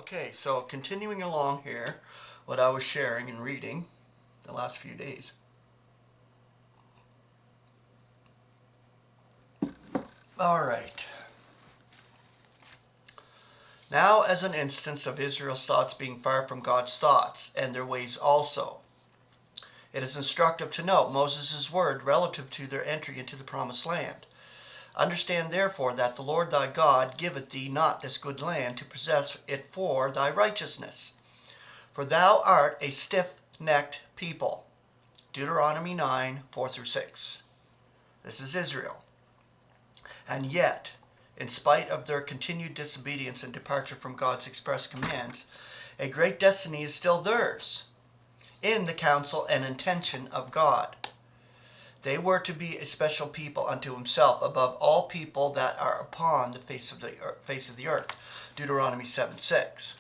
Okay, so continuing along here, what I was sharing and reading the last few days. All right. Now, as an instance of Israel's thoughts being far from God's thoughts, and their ways also, it is instructive to note Moses' word relative to their entry into the promised land. Understand therefore that the Lord thy God giveth thee not this good land to possess it for thy righteousness. For thou art a stiff-necked people. Deuteronomy 9, 4-6. This is Israel. And yet, in spite of their continued disobedience and departure from God's express commands, a great destiny is still theirs in the counsel and intention of God. They were to be a special people unto himself above all people that are upon the face of the earth. Deuteronomy 7:6.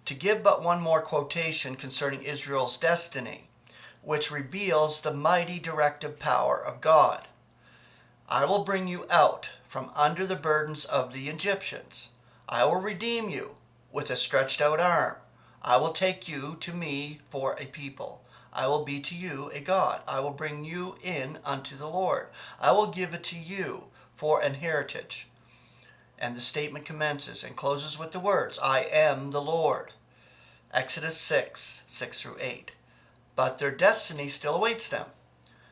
To give but one more quotation concerning Israel's destiny, which reveals the mighty directive power of God. I will bring you out from under the burdens of the Egyptians. I will redeem you with a stretched out arm. I will take you to me for a people. I will be to you a God. I will bring you in unto the Lord. I will give it to you for an heritage. And the statement commences and closes with the words, I am the Lord. Exodus 6, 6-8. But their destiny still awaits them.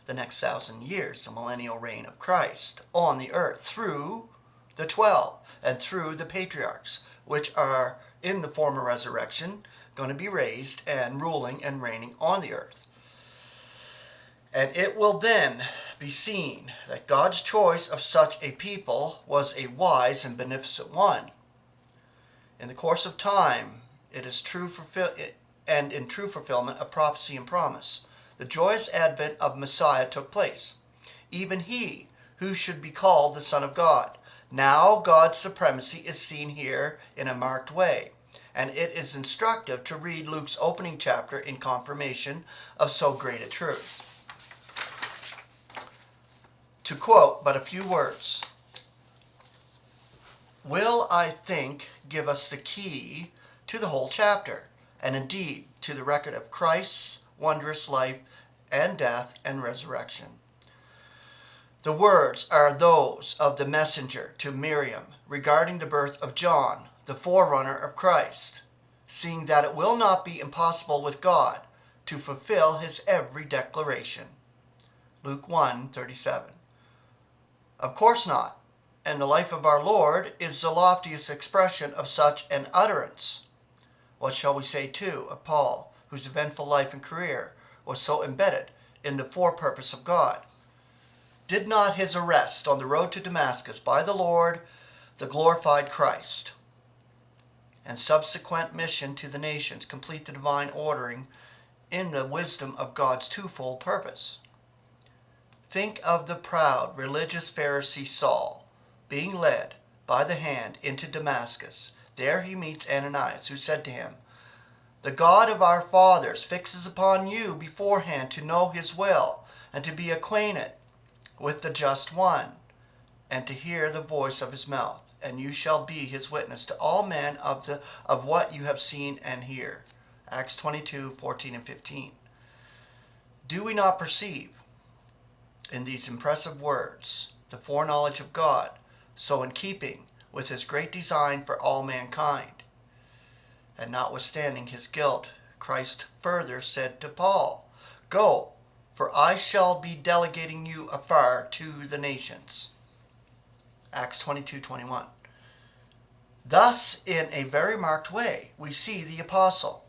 The next 1,000 years, the millennial reign of Christ on the earth through the 12 and through the patriarchs, which are in the former resurrection, going to be raised and ruling and reigning on the earth. And it will then be seen that God's choice of such a people was a wise and beneficent one. In the course of time, it is in true fulfillment of prophecy and promise, the joyous advent of Messiah took place. Even he who should be called the Son of God. Now God's supremacy is seen here in a marked way. And it is instructive to read Luke's opening chapter in confirmation of so great a truth. To quote but a few words, will, I think, give us the key to the whole chapter, and indeed to the record of Christ's wondrous life and death and resurrection. The words are those of the messenger to Miriam regarding the birth of John, the forerunner of Christ, seeing that it will not be impossible with God to fulfill his every declaration. Luke 1:37. Of course not, and the life of our Lord is the loftiest expression of such an utterance. What shall we say, too, of Paul, whose eventful life and career was so embedded in the fore-purpose of God? Did not his arrest on the road to Damascus by the Lord, the glorified Christ, and subsequent mission to the nations complete the divine ordering in the wisdom of God's twofold purpose? Think of the proud religious Pharisee Saul being led by the hand into Damascus. There he meets Ananias, who said to him, the God of our fathers fixes upon you beforehand to know his will and to be acquainted with the just one and to hear the voice of his mouth. And you shall be his witness to all men of what you have seen and hear. Acts 22:14-15. Do we not perceive in these impressive words the foreknowledge of God, so in keeping with his great design for all mankind? And notwithstanding his guilt, Christ further said to Paul, go, for I shall be delegating you afar to the nations. Acts 22:21. Thus, in a very marked way, we see the apostle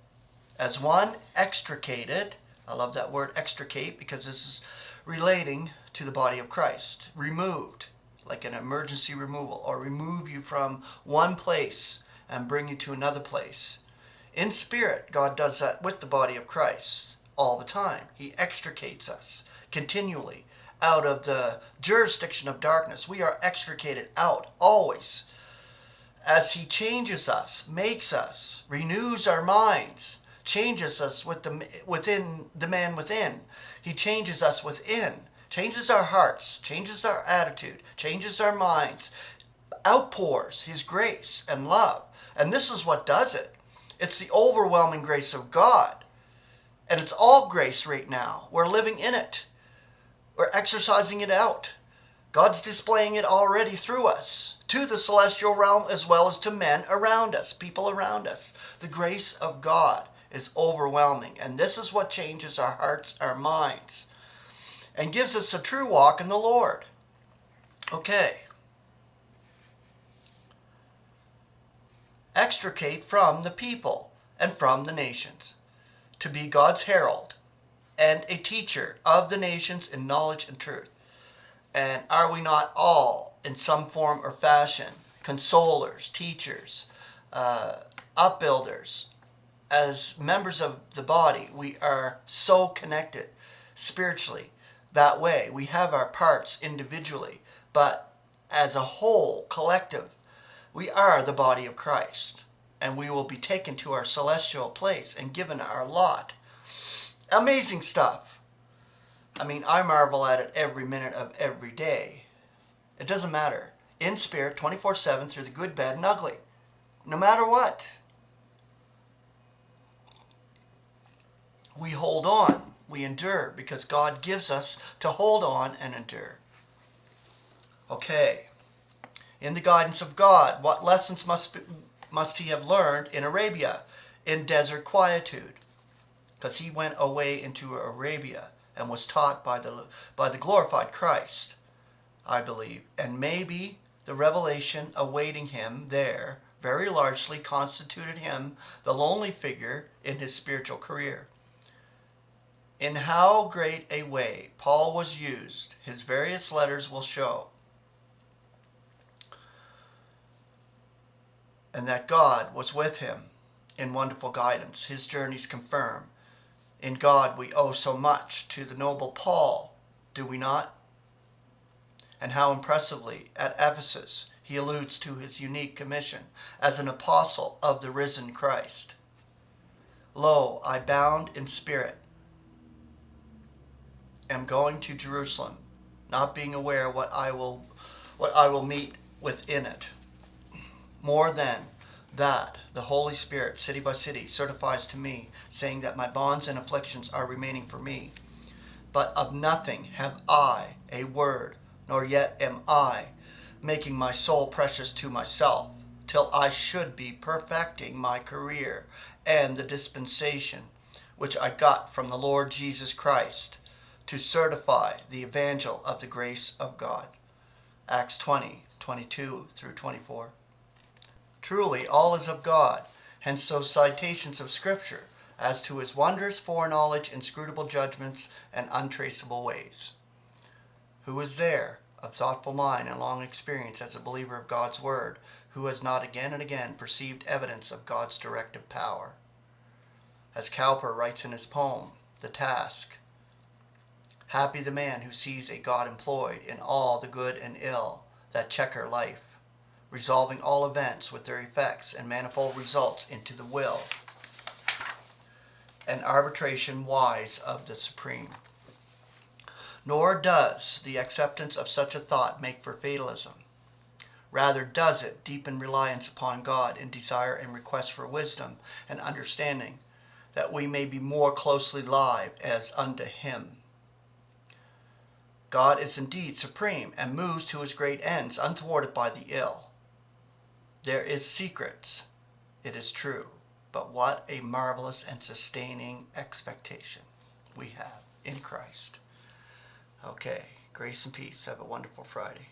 as one extricated. I love that word extricate because this is relating to the body of Christ. Removed, like an emergency removal, or remove you from one place and bring you to another place. In spirit, God does that with the body of Christ all the time. He extricates us continually out of the jurisdiction of darkness. We are extricated out always as he changes us, makes us, renews our minds, changes us within the man within. He changes us within, changes our hearts, changes our attitude, changes our minds, outpours his grace and love. And this is what does it. It's the overwhelming grace of God. And it's all grace right now. We're living in it. We're exercising it out. God's displaying it already through us to the celestial realm as well as to men around us, people around us. The grace of God is overwhelming. And this is what changes our hearts, our minds, and gives us a true walk in the Lord. Okay. Extricate from the people and from the nations, to be God's herald and a teacher of the nations in knowledge and truth. And are we not all, in some form or fashion, consolers, teachers, upbuilders? As members of the body, we are so connected spiritually that way. We have our parts individually, but as a whole, collective, we are the body of Christ. And we will be taken to our celestial place and given our lot. Amazing stuff. I mean, I marvel at it every minute of every day. It doesn't matter. In spirit, 24/7, through the good, bad, and ugly. No matter what. We hold on. We endure because God gives us to hold on and endure. Okay. In the guidance of God, what lessons must he have learned in Arabia, in desert quietude? Because he went away into Arabia and was taught by the glorified Christ, I believe. And maybe the revelation awaiting him there very largely constituted him the lonely figure in his spiritual career. In how great a way Paul was used, his various letters will show. And that God was with him in wonderful guidance. His journeys confirm. In God we owe so much to the noble Paul, do we not? And how impressively at Ephesus he alludes to his unique commission as an apostle of the risen Christ. Lo, I bound in spirit am going to Jerusalem, not being aware what I will meet within it. More than that, the Holy Spirit, city by city, certifies to me, saying that my bonds and afflictions are remaining for me. But of nothing have I a word, nor yet am I making my soul precious to myself, till I should be perfecting my career and the dispensation which I got from the Lord Jesus Christ, to certify the evangel of the grace of God. Acts 20:22-24. Truly, all is of God, hence those citations of Scripture as to his wondrous foreknowledge, inscrutable judgments, and untraceable ways. Who is there of thoughtful mind and long experience as a believer of God's Word, who has not again and again perceived evidence of God's directive power? As Cowper writes in his poem, The Task, happy the man who sees a God employed in all the good and ill that chequer life, resolving all events with their effects and manifold results into the will and arbitration wise of the Supreme. Nor does the acceptance of such a thought make for fatalism. Rather does it deepen reliance upon God in desire and request for wisdom and understanding, that we may be more closely live as unto him. God is indeed supreme and moves to his great ends unthwarted by the ill. There is secrets, it is true, but what a marvelous and sustaining expectation we have in Christ. Okay, grace and peace. Have a wonderful Friday.